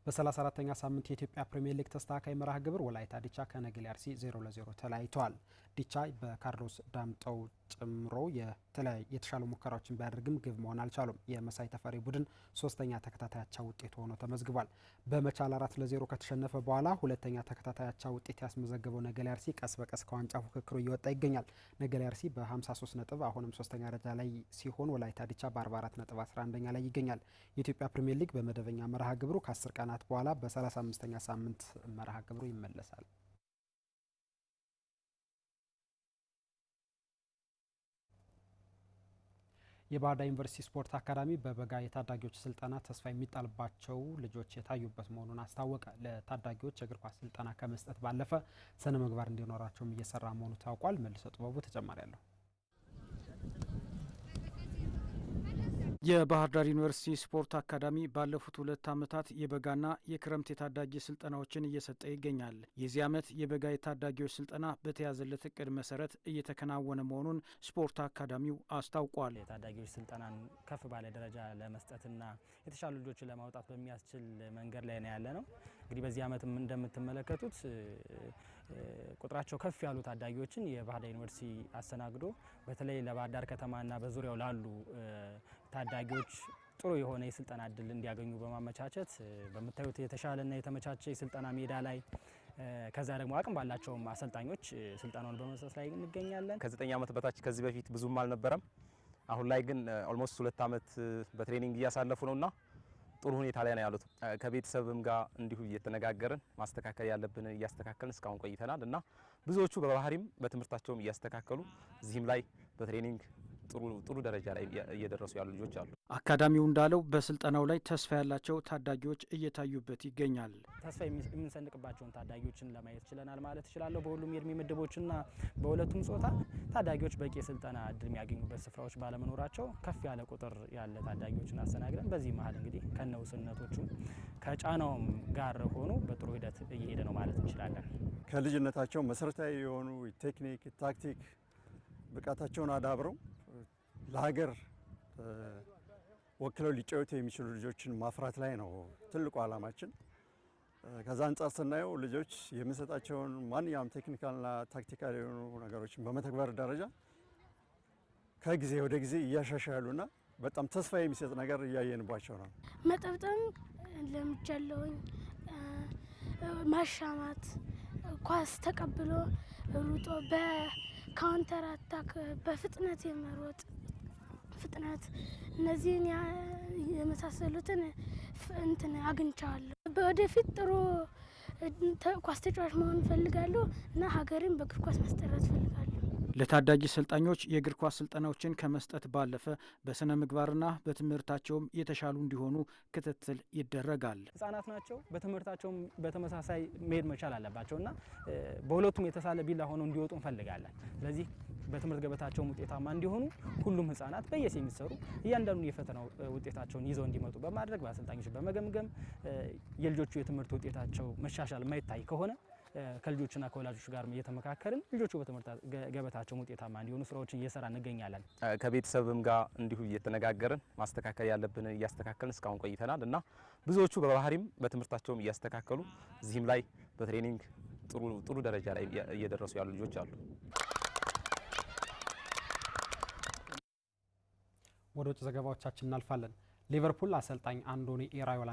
በ34ኛ ሳምንት የኢትዮጵያ ፕሪሚየር ሊግ ተስተካካይ መርሃ ግብር ወላይታ ዲቻ ከነገሌ አርሲ 0-0 ተለያይተዋል። ዲቻ በካርሎስ ዳምጠው ጨምሮ የተሻሉ ሙከራዎችን ቢያደርግም ግብ መሆን አልቻሉም። የመሳይ ተፈሪ ቡድን ሶስተኛ ተከታታይ አቻ ውጤት ሆኖ ተመዝግቧል። በመቻል 4-0 ከተሸነፈ በኋላ ሁለተኛ ተከታታይ አቻ ውጤት ያስመዘገበው ነገሌ አርሲ ቀስ በቀስ ከዋንጫ ፉክክሩ እየወጣ ይገኛል። ነገሌ አርሲ በ53 ነጥብ አሁንም ሶስተኛ ደረጃ ላይ ሲሆን ወላይታ ዲቻ በ44 ነጥብ 11ኛ ላይ ይገኛል። የኢትዮጵያ ፕሪሚየር ሊግ በመደበኛ መርሃ ግብሩ ከ10 ቀናት በኋላ በ35ኛ ሳምንት መርሃ ግብሩ ይመለሳል። የባህር ዳር ዩኒቨርሲቲ ስፖርት አካዳሚ በበጋ የታዳጊዎች ስልጠና ተስፋ የሚጣልባቸው ልጆች የታዩበት መሆኑን አስታወቀ። ለታዳጊዎች የእግር ኳስ ስልጠና ከመስጠት ባለፈ ስነ ምግባር እንዲኖራቸውም እየሰራ መሆኑ ታውቋል። መልሶ ጥበቡ ተጨማሪ አለው። የባህር ዳር ዩኒቨርሲቲ ስፖርት አካዳሚ ባለፉት 2 ዓመታት የበጋና የክረምት የታዳጊ ስልጠናዎችን እየሰጠ ይገኛል። የዚህ ዓመት የበጋ የታዳጊዎች ስልጠና በተያዘለት እቅድ መሰረት እየተከናወነ መሆኑን ስፖርት አካዳሚው አስታውቋል። የታዳጊዎች ስልጠናን ከፍ ባለ ደረጃ ለመስጠትና የተሻሉ ልጆችን ለማውጣት በሚያስችል መንገድ ላይ ነው ያለ ነው። እንግዲህ በዚህ ዓመት እንደምትመለከቱት ቁጥራቸው ከፍ ያሉ ታዳጊዎችን የባህር ዳር ዩኒቨርሲቲ አስተናግዶ በተለይ ለባህር ዳር ከተማና በዙሪያው ላሉ ታዳጊዎች ጥሩ የሆነ የስልጠና እድል እንዲያገኙ በማመቻቸት በመታዩት የተሻለና የተመቻቸ የስልጠና ሜዳ ላይ ከዛ ደግሞ አቅም ባላቸውም አሰልጣኞች ስልጠናውን በመስጠት ላይ እንገኛለን። ከ9 ዓመት በታች ከዚህ በፊት ብዙም አልነበረም። አሁን ላይ ግን ኦልሞስት 2 ዓመት በትሬኒንግ እያሳለፉ ነውና ጥሩ ሁኔታ ላይ ነው ያሉት። ከቤተሰብም ጋር እንዲሁ እየተነጋገርን ማስተካከል ያለብን እያስተካከልን እስካሁን ቆይተናል እና ብዙዎቹ በባህሪም በትምህርታቸውም እያስተካከሉ እዚህም ላይ በትሬኒንግ ጥሩ ደረጃ ላይ እየደረሱ ያሉ ልጆች አሉ። አካዳሚው እንዳለው በስልጠናው ላይ ተስፋ ያላቸው ታዳጊዎች እየታዩበት ይገኛል። ተስፋ የምንሰንቅባቸውን ታዳጊዎችን ለማየት ችለናል ማለት እችላለሁ። በሁሉም የእድሜ ምድቦችና በሁለቱም ጾታ ታዳጊዎች በቂ የስልጠና እድል የሚያገኙበት ስፍራዎች ባለመኖራቸው ከፍ ያለ ቁጥር ያለ ታዳጊዎችን አስተናግደን በዚህ መሀል እንግዲህ ከነውስነቶቹም ከጫናውም ጋር ሆኖ በጥሩ ሂደት እየሄደ ነው ማለት እንችላለን። ከልጅነታቸው መሰረታዊ የሆኑ ቴክኒክ፣ ታክቲክ ብቃታቸውን አዳብረው ለሀገር ወክለው ሊጫወቱ የሚችሉ ልጆችን ማፍራት ላይ ነው ትልቁ ዓላማችን። ከዛ አንጻር ስናየው ልጆች የሚሰጣቸውን ማንኛውም ቴክኒካልና ታክቲካል የሆኑ ነገሮችን በመተግበር ደረጃ ከጊዜ ወደ ጊዜ እያሻሻሉና በጣም ተስፋ የሚሰጥ ነገር እያየንባቸው ነው። መጠብጠም ለምጃለሁኝ፣ ማሻማት፣ ኳስ ተቀብሎ ሩጦ በካውንተር አታክ በፍጥነት የመሮጥ ፍጥነት እነዚህን የመሳሰሉትን አግኝቻለሁ። ወደፊት ጥሩ ኳስ ተጫዋች መሆን እፈልጋለሁ እና ሀገሬን በእግር ኳስ ማስጠራት እፈልጋለሁ። ለታዳጊ ሰልጣኞች የእግር ኳስ ስልጠናዎችን ከመስጠት ባለፈ በስነ ምግባርና በትምህርታቸውም የተሻሉ እንዲሆኑ ክትትል ይደረጋል። ህጻናት ናቸው። በትምህርታቸውም በተመሳሳይ መሄድ መቻል አለባቸውና በሁለቱም የተሳለ ቢላ ሆነው እንዲወጡ እንፈልጋለን። ስለዚህ በትምህርት ገበታቸውም ውጤታማ እንዲሆኑ ሁሉም ህጻናት በየሴሚስተሩ እያንዳንዱ የፈተናው ውጤታቸውን ይዘው እንዲመጡ በማድረግ በአሰልጣኞች በመገምገም የልጆቹ የትምህርት ውጤታቸው መሻሻል ማይታይ ከሆነ ከልጆችና ከወላጆች ጋር እየተመካከርን ልጆቹ በትምህርት ገበታቸው ውጤታማ እንዲሆኑ ስራዎችን እየሰራ እንገኛለን። ከቤተሰብም ጋር እንዲሁ እየተነጋገርን ማስተካከል ያለብን እያስተካከልን እስካሁን ቆይተናል እና ብዙዎቹ በባህሪም በትምህርታቸውም እያስተካከሉ እዚህም ላይ በትሬኒንግ ጥሩ ደረጃ ላይ እየደረሱ ያሉ ልጆች አሉ። ወደ ውጭ ዘገባዎቻችን እናልፋለን። ሊቨርፑል አሰልጣኝ አንዶኒ ኢራዮላ